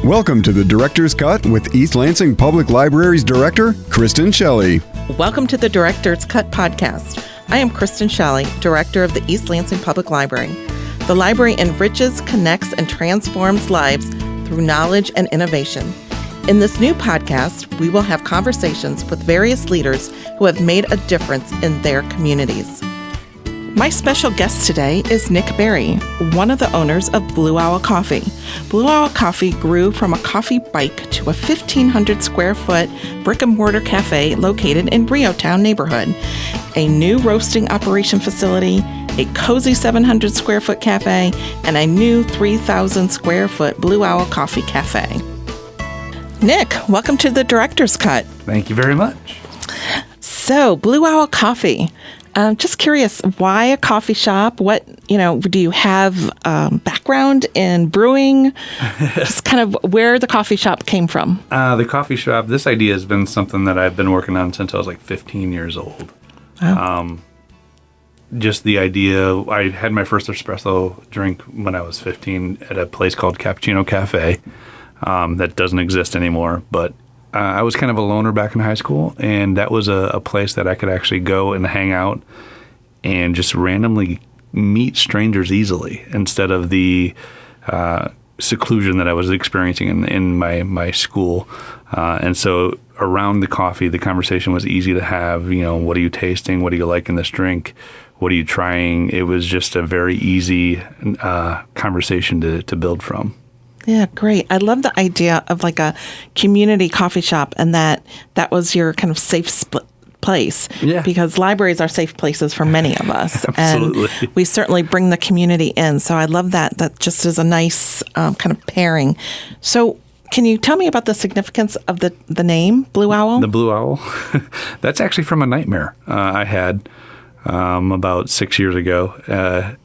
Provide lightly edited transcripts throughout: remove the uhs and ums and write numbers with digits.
Welcome to the Director's Cut with East Lansing Public Library's Director, Kristen Shelley. Welcome to the Director's Cut podcast. I am Kristen Shelley, Director of the East Lansing Public Library. The library enriches, connects, and transforms lives through knowledge and innovation. In this new podcast, we will have conversations with various leaders who have made a difference in their communities. My special guest today is Nick Berry, one of the owners of Blue Owl Coffee. Blue Owl Coffee grew from a coffee bike to a 1,500 square foot brick and mortar cafe located in REOTown neighborhood, a new roasting operation facility, a cozy 700 square foot cafe, and a new 3,000 square foot Blue Owl Coffee Café. Nick, welcome to the Director's Cut. Thank you very much. So, Blue Owl Coffee. Just curious, why a coffee shop? What, do you have background in brewing? Just kind of where the coffee shop came from. The coffee shop, this idea has been something that I've been working on since I was like 15 years old. Wow. Just the idea, I had my first espresso drink when I was 15 at a place called Cappuccino Cafe. That doesn't exist anymore, but I was kind of a loner back in high school, and that was a place that I could actually go and hang out and just randomly meet strangers easily instead of the seclusion that I was experiencing in my school. And so around the coffee, the conversation was easy to have. What are you tasting? What do you like in this drink? What are you trying? It was just a very easy conversation to build from. Yeah, great. I love the idea of like a community coffee shop, and that was your kind of safe place. Yeah. Because libraries are safe places for many of us. Absolutely. And we certainly bring the community in. So I love that. That just is a nice kind of pairing. So can you tell me about the significance of the name Blue Owl? The Blue Owl? That's actually from a nightmare I had about 6 years ago.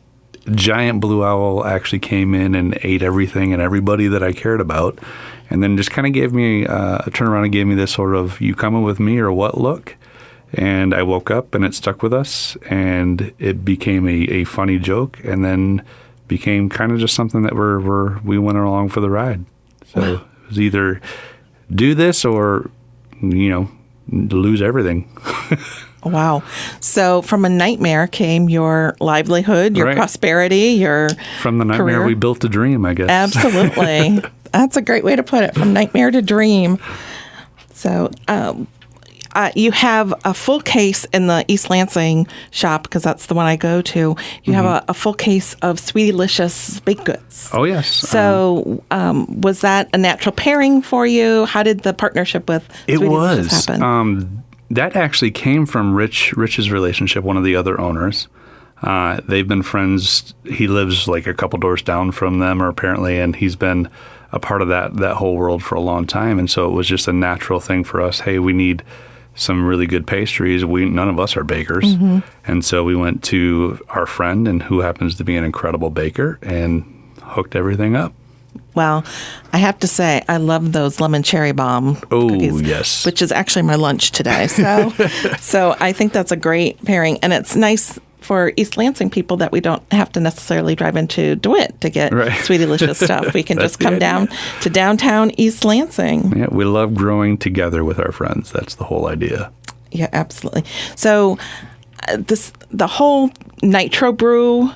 Giant blue owl actually came in and ate everything and everybody that I cared about, and then just kind of gave me a turnaround and gave me this sort of, you coming with me or what look? And I woke up and it stuck with us, and it became a funny joke, and then became kind of just something that we went along for the ride. So It was either do this or, lose everything. Wow. So from a nightmare came your livelihood, your prosperity, your From the nightmare, career. we built a dream, I guess. Absolutely. That's a great way to put it, from nightmare to dream. So you have a full case in the East Lansing shop, because that's the one I go to. You have a full case of Sweetie Licious baked goods. Oh, yes. So was that a natural pairing for you? How did the partnership with Sweetie Licious happen? That actually came from Rich's relationship, one of the other owners. They've been friends. He lives like a couple doors down from them, or apparently, and he's been a part of that whole world for a long time. And so it was just a natural thing for us. Hey, we need some really good pastries. None of us are bakers. Mm-hmm. And so we went to our friend, and who happens to be an incredible baker, and hooked everything up. Well, I have to say, I love those lemon cherry bomb cookies, yes, which is actually my lunch today. So I think that's a great pairing, and it's nice for East Lansing people that we don't have to necessarily drive into DeWitt to get Sweetie Licious stuff. We can just come down to downtown East Lansing. Yeah, we love growing together with our friends. That's the whole idea. Yeah, absolutely. So the whole Nitro Brew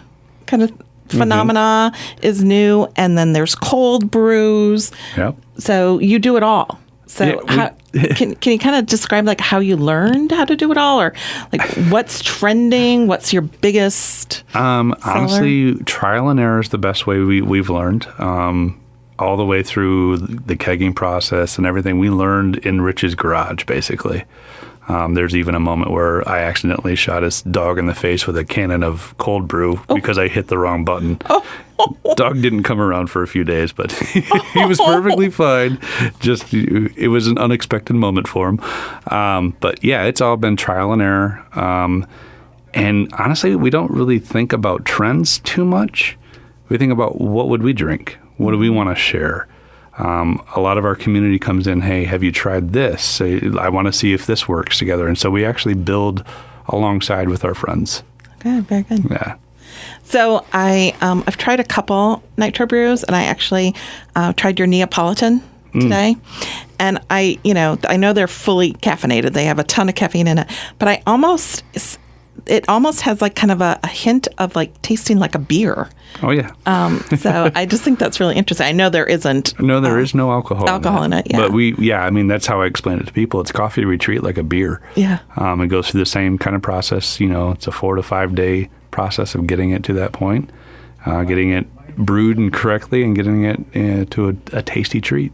kind of phenomena is new, and then there's cold brews. Yep. So you do it all. So can you kind of describe like how you learned how to do it all, or like what's trending? What's your biggest honestly, trial and error is the best way we've learned. All the way through the kegging process and everything, we learned in Rich's garage, basically. There's even a moment where I accidentally shot his dog in the face with a cannon of cold brew because I hit the wrong button. Dog didn't come around for a few days, but he was perfectly fine. Just, it was an unexpected moment for him. But yeah, it's all been trial and error. And honestly, we don't really think about trends too much. We think about, what would we drink? What do we want to share? A lot of our community comes in, hey, have you tried this? I want to see if this works together. And so we actually build alongside with our friends. Okay, very good. Yeah. So I've tried a couple Nitro Brews, and I actually tried your Neapolitan today. And I know they're fully caffeinated. They have a ton of caffeine in it, but it almost has like kind of a hint of like tasting like a beer. Oh yeah. So I just think that's really interesting. I know there isn't. No, there is no alcohol in it. Yeah. But that's how I explain it to people. It's coffee we treat like a beer. Yeah. It goes through the same kind of process. It's a 4 to 5 day process of getting it to that point, getting it brewed and correctly, and getting it to a tasty treat.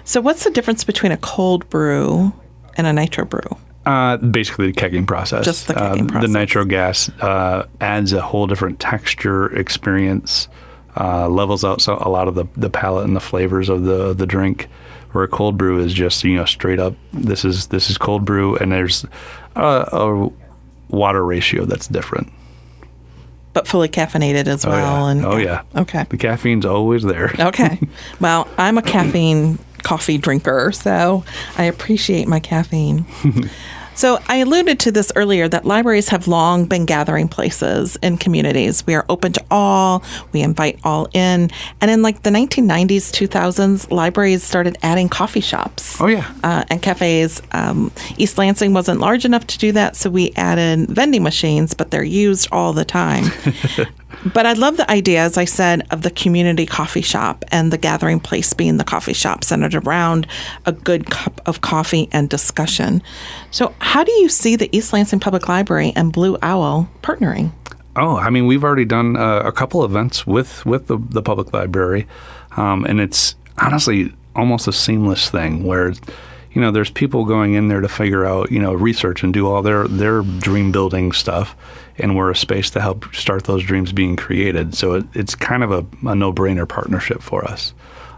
So what's the difference between a cold brew and a nitro brew? Basically, the kegging process. Just the kegging process. The nitro gas adds a whole different texture experience, levels out a lot of the palate and the flavors of the drink. Where a cold brew is just straight up. This is cold brew, and there's a water ratio that's different. But fully caffeinated as well. Yeah. Yeah. Okay. The caffeine's always there. Okay. Well, I'm a caffeine coffee drinker, so I appreciate my caffeine. So I alluded to this earlier, that libraries have long been gathering places in communities. We are open to all. We invite all in. And in like the 1990s, 2000s, libraries started adding coffee shops. Oh, yeah. And cafes. East Lansing wasn't large enough to do that, so we added vending machines, but they're used all the time. But I love the idea, as I said, of the community coffee shop and the gathering place being the coffee shop, centered around a good cup of coffee and discussion. So how do you see the East Lansing Public Library and Blue Owl partnering? Oh, I mean, we've already done a couple events with the public library, and it's honestly almost a seamless thing where, there's people going in there to figure out, research and do all their dream building stuff, and we're a space to help start those dreams being created. So it's kind of a no-brainer partnership for us.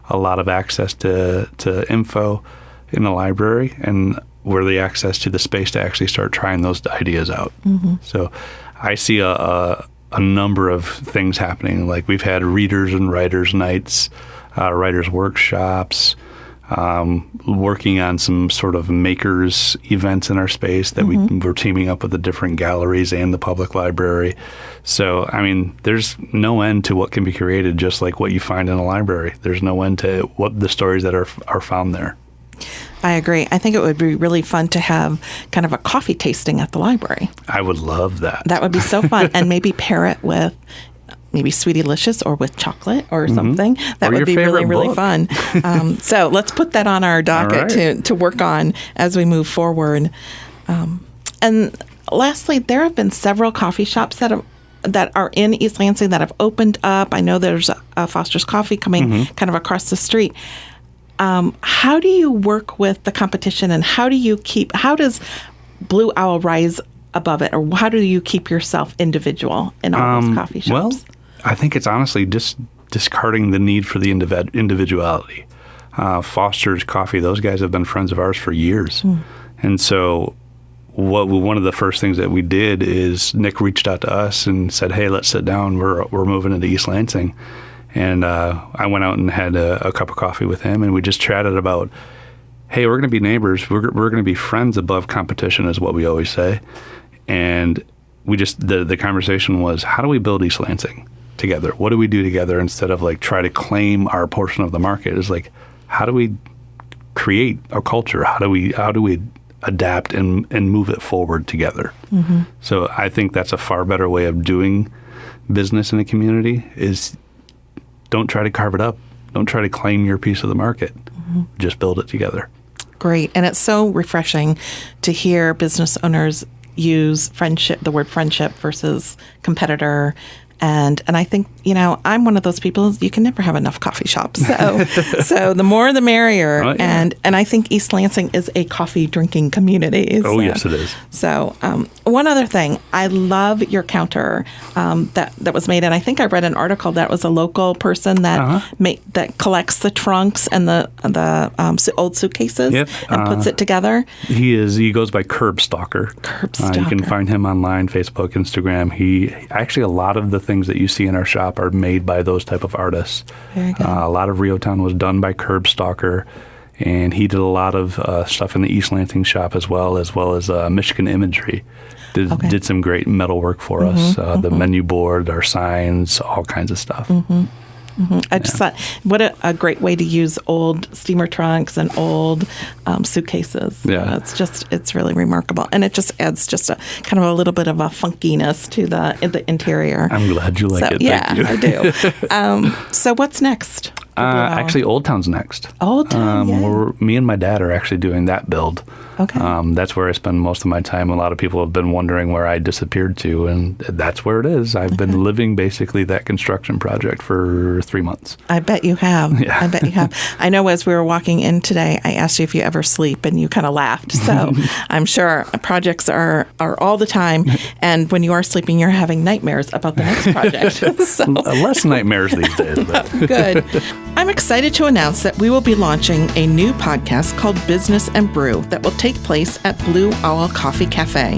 A lot of access to info in the library, and we're the access to the space to actually start trying those ideas out. Mm-hmm. So I see a number of things happening. Like we've had readers and writers nights, writers workshops, working on some sort of makers events in our space that we're teaming up with the different galleries and the public library. So, I mean, there's no end to what can be created, just like what you find in a library. There's no end to what the stories that are found there. I agree. I think it would be really fun to have kind of a coffee tasting at the library. I would love that. That would be so fun. And maybe pair it with maybe Sweetie Licious or with chocolate or something. That would be really, really fun. So let's put that on our docket to work on as we move forward. And lastly, there have been several coffee shops that are in East Lansing that have opened up. I know there's a Foster's Coffee coming kind of across the street. How do you work with the competition, and how does Blue Owl rise above it, or how do you keep yourself individual in all those coffee shops? Well, I think it's honestly just discarding the need for the individuality. Foster's Coffee, those guys have been friends of ours for years. And so one of the first things that we did is Nick reached out to us and said, hey, let's sit down. We're moving into East Lansing. And I went out and had a cup of coffee with him, and we just chatted about, hey, we're going to be neighbors. We're going to be friends above competition, is what we always say. And we just, the conversation was, how do we build East Lansing together? What do we do together instead of like try to claim our portion of the market? It's like, how do we create a culture? How do we adapt and move it forward together? So I think that's a far better way of doing business in a community is don't try to carve it up. Don't try to claim your piece of the market. Just build it together. Great. And it's so refreshing to hear business owners use the word friendship versus competitor. And I think, I'm one of those people, you can never have enough coffee shops. So the more the merrier. Oh, yeah. And I think East Lansing is a coffee drinking community. Oh, yes, it is. So one other thing, I love your counter that was made. And I think I read an article that was a local person that that collects the trunks and the old suitcases and puts it together. He goes by Curb Stalker. You can find him online, Facebook, Instagram. Actually, a lot of the things that you see in our shop are made by those type of artists. Very good. A lot of REOTown was done by Curb Stalker, and he did a lot of stuff in the East Lansing shop as well as Michigan Imagery. Did some great metal work for us. The menu board, our signs, all kinds of stuff. I just thought, what a great way to use old steamer trunks and old suitcases. Yeah. It's really remarkable. And it just adds just a kind of a little bit of a funkiness to the interior. I'm glad you like it. Yeah, Thank you. I do. So what's next? Actually, Old Town's next. Old Town, Me and my dad are actually doing that build. Okay. That's where I spend most of my time. A lot of people have been wondering where I disappeared to, and that's where it is. I've been living basically that construction project for 3 months. I bet you have. Yeah. I bet you have. I know as we were walking in today, I asked you if you ever sleep, and you kind of laughed. So I'm sure projects are all the time, and when you are sleeping, you're having nightmares about the next project. So. Less nightmares these days. But. Good. I'm excited to announce that we will be launching a new podcast called Business and Brew that will take place at Blue Owl Coffee Café.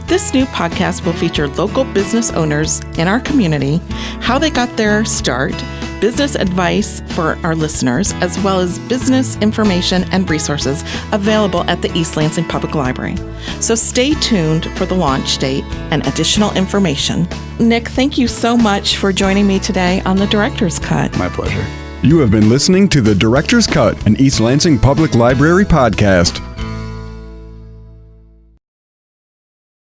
This new podcast will feature local business owners in our community, how they got their start, business advice for our listeners, as well as business information and resources available at the East Lansing Public Library. So stay tuned for the launch date and additional information. Nick, thank you so much for joining me today on The Director's Cut. My pleasure. You have been listening to The Director's Cut, an East Lansing Public Library podcast.